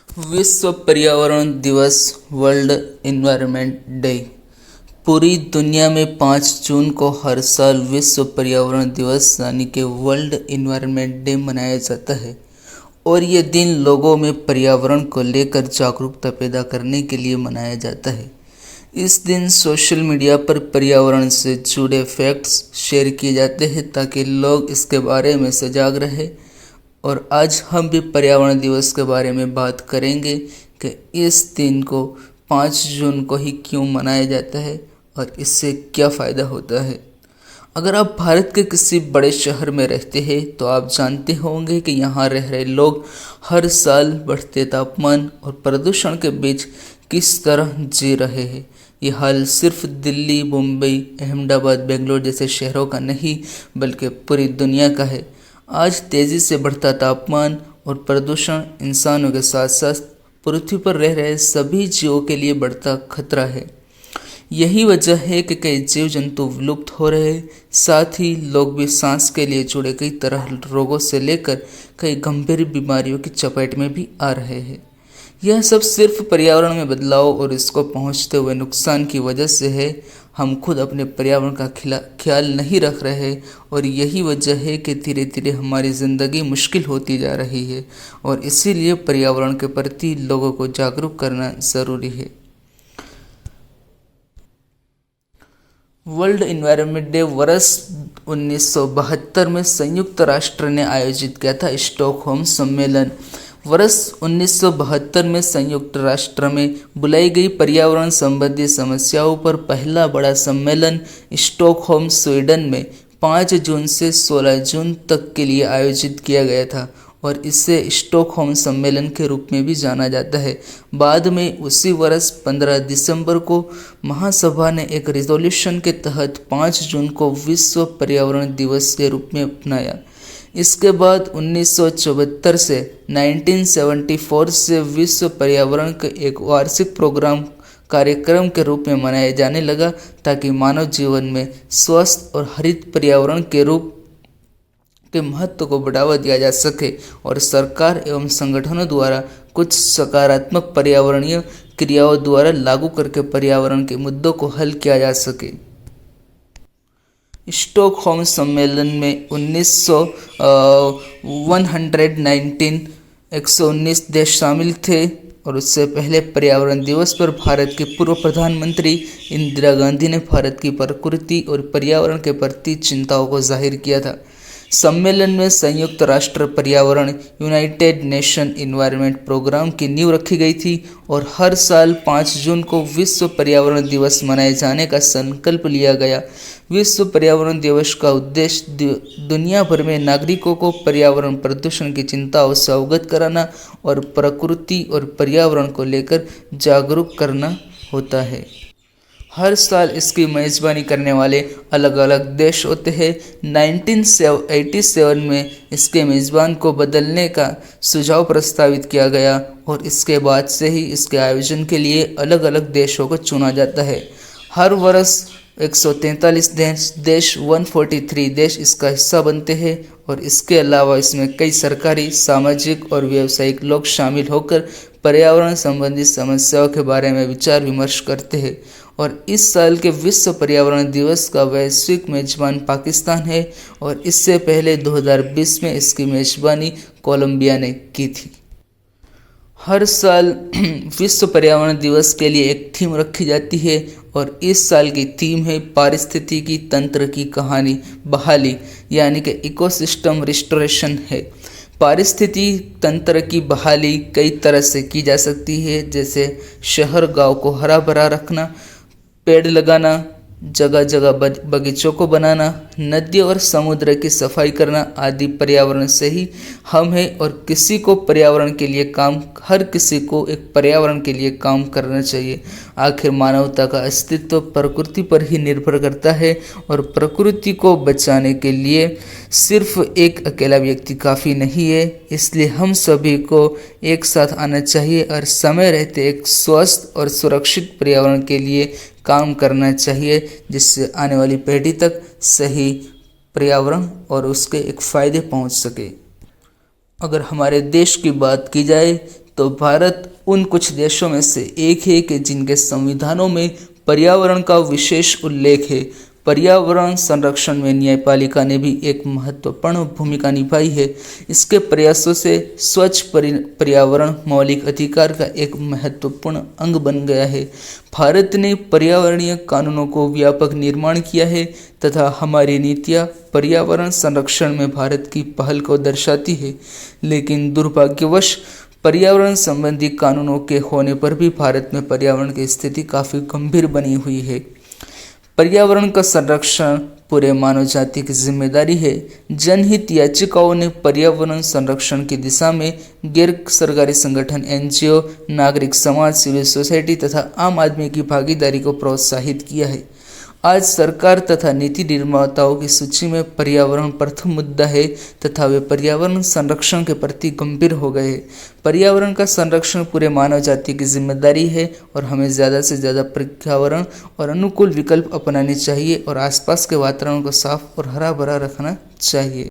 विश्व पर्यावरण दिवस वर्ल्ड इन्वायरमेंट डे पूरी दुनिया में 5 जून को हर साल विश्व पर्यावरण दिवस यानी कि वर्ल्ड इन्वायरमेंट डे मनाया जाता है। और ये दिन लोगों में पर्यावरण को लेकर जागरूकता पैदा करने के लिए मनाया जाता है। इस दिन सोशल मीडिया पर पर्यावरण से जुड़े फैक्ट्स शेयर किए जाते हैं ताकि लोग इसके बारे में सजग रहे। और आज हम भी पर्यावरण दिवस के बारे में बात करेंगे कि इस दिन को 5 जून को ही क्यों मनाया जाता है और इससे क्या फ़ायदा होता है। अगर आप भारत के किसी बड़े शहर में रहते हैं तो आप जानते होंगे कि यहाँ रह रहे लोग हर साल बढ़ते तापमान और प्रदूषण के बीच किस तरह जी रहे हैं। ये हाल सिर्फ दिल्ली, मुंबई, अहमदाबाद, बेंगलोर जैसे शहरों का नहीं बल्कि पूरी दुनिया का है। आज तेज़ी से बढ़ता तापमान और प्रदूषण इंसानों के साथ साथ पृथ्वी पर रह रहे सभी जीवों के लिए बढ़ता खतरा है। यही वजह है कि कई जीव जंतु विलुप्त हो रहे हैं। साथ ही लोग भी सांस के लिए जुड़े कई तरह रोगों से लेकर कई गंभीर बीमारियों की चपेट में भी आ रहे हैं। यह सब सिर्फ पर्यावरण में बदलाव और इसको पहुंचते हुए नुकसान की वजह से है। हम खुद अपने पर्यावरण का ख्याल नहीं रख रहे और यही वजह है कि धीरे धीरे हमारी ज़िंदगी मुश्किल होती जा रही है। और इसीलिए पर्यावरण के प्रति लोगों को जागरूक करना ज़रूरी है। वर्ल्ड इन्वायरमेंट डे वर्ष 1972 में संयुक्त राष्ट्र ने आयोजित किया था। स्टॉकहोम सम्मेलन वर्ष 1972 में संयुक्त राष्ट्र में बुलाई गई पर्यावरण संबंधी समस्याओं पर पहला बड़ा सम्मेलन स्टॉकहोम, स्वीडन में 5 जून से 16 जून तक के लिए आयोजित किया गया था और इसे स्टॉकहोम सम्मेलन के रूप में भी जाना जाता है। बाद में उसी वर्ष 15 दिसंबर को महासभा ने एक रिजोल्यूशन के तहत 5 जून को विश्व पर्यावरण दिवस के रूप में अपनाया। इसके बाद 1974 से 1974 से विश्व पर्यावरण के एक वार्षिक कार्यक्रम के रूप में मनाया जाने लगा ताकि मानव जीवन में स्वस्थ और हरित पर्यावरण के रूप के महत्व को बढ़ावा दिया जा सके और सरकार एवं संगठनों द्वारा कुछ सकारात्मक पर्यावरणीय क्रियाओं द्वारा लागू करके पर्यावरण के मुद्दों को हल किया जा सके। स्टॉकहोम सम्मेलन में 119 देश शामिल थे और उससे पहले पर्यावरण दिवस पर भारत के पूर्व प्रधानमंत्री इंदिरा गांधी ने भारत की प्रकृति और पर्यावरण के प्रति चिंताओं को जाहिर किया था। सम्मेलन में संयुक्त राष्ट्र पर्यावरण यूनाइटेड नेशन इन्वायरमेंट प्रोग्राम की नींव रखी गई थी और हर साल 5 जून को विश्व पर्यावरण दिवस मनाए जाने का संकल्प लिया गया। विश्व पर्यावरण दिवस का उद्देश्य दुनिया भर में नागरिकों को पर्यावरण प्रदूषण की चिंताओं से अवगत कराना और प्रकृति और पर्यावरण को लेकर जागरूक करना होता है। हर साल इसकी मेज़बानी करने वाले अलग अलग देश होते हैं। 1987 में इसके मेज़बान को बदलने का सुझाव प्रस्तावित किया गया और इसके बाद से ही इसके आयोजन के लिए अलग अलग देशों को चुना जाता है। हर वर्ष 143 देश 143 देश इसका हिस्सा बनते हैं और इसके अलावा इसमें कई सरकारी, सामाजिक और व्यावसायिक लोग शामिल होकर पर्यावरण संबंधी समस्याओं के बारे में विचार विमर्श करते हैं। और इस साल के विश्व पर्यावरण दिवस का वैश्विक मेजबान पाकिस्तान है और इससे पहले 2020 में इसकी मेजबानी कोलंबिया ने की थी। हर साल विश्व पर्यावरण दिवस के लिए एक थीम रखी जाती है और इस साल की थीम है पारिस्थितिकी तंत्र की कहानी बहाली, यानी कि इकोसिस्टम रिस्टोरेशन है। पारिस्थितिकी तंत्र की बहाली कई तरह से की जा सकती है, जैसे शहर गांव को हरा भरा रखना, पेड़ लगाना, जगह जगह बगीचों को बनाना, नदी और समुद्र की सफाई करना आदि। पर्यावरण से ही हम हैं और हर किसी को एक पर्यावरण के लिए काम करना चाहिए। आखिर मानवता का अस्तित्व प्रकृति पर ही निर्भर करता है और प्रकृति को बचाने के लिए सिर्फ एक अकेला व्यक्ति काफ़ी नहीं है। इसलिए हम सभी को एक साथ आना चाहिए और समय रहते एक स्वस्थ और सुरक्षित पर्यावरण के लिए काम करना चाहिए, जिससे आने वाली पीढ़ी तक सही पर्यावरण और उसके एक फ़ायदे पहुंच सके। अगर हमारे देश की बात की जाए तो भारत उन कुछ देशों में से एक है कि जिनके संविधानों में पर्यावरण का विशेष उल्लेख है। पर्यावरण संरक्षण में न्यायपालिका ने भी एक महत्वपूर्ण भूमिका निभाई है। इसके प्रयासों से स्वच्छ पर्यावरण मौलिक अधिकार का एक महत्वपूर्ण अंग बन गया है। भारत ने पर्यावरणीय कानूनों को व्यापक निर्माण किया है तथा हमारी नीतियाँ पर्यावरण संरक्षण में भारत की पहल को दर्शाती है। लेकिन दुर्भाग्यवश पर्यावरण संबंधी कानूनों के होने पर भी भारत में पर्यावरण की स्थिति काफ़ी गंभीर बनी हुई है। पर्यावरण का संरक्षण पूरे मानव जाति की जिम्मेदारी है। जनहित याचिकाओं ने पर्यावरण संरक्षण की दिशा में गैर सरकारी संगठन, एनजीओ, नागरिक समाज, सिविल सोसाइटी तथा आम आदमी की भागीदारी को प्रोत्साहित किया है। आज सरकार तथा नीति निर्माताओं की सूची में पर्यावरण प्रथम मुद्दा है तथा वे पर्यावरण संरक्षण के प्रति गंभीर हो गए हैं। पर्यावरण का संरक्षण पूरे मानव जाति की जिम्मेदारी है और हमें ज़्यादा से ज़्यादा पर्यावरण और अनुकूल विकल्प अपनाने चाहिए और आसपास के वातावरण को साफ और हरा भरा रखना चाहिए।